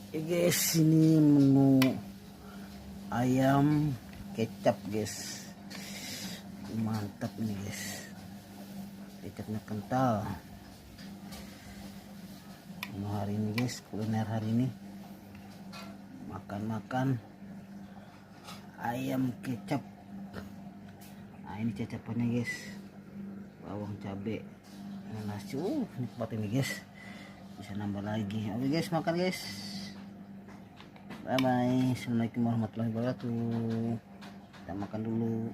Ya guys, ini menu ayam kecap guys. Mantap nih guys. Kecapnya kental. Menu hari ini guys, kuliner hari ini makan ayam kecap. Nah ini kecapannya guys, bawang cabe, nasi. Nikmat ini guys, bisa nambah lagi. Oke guys, makan guys. Bye bye. Assalamualaikum warahmatullahi wabarakatuh. Kita makan dulu.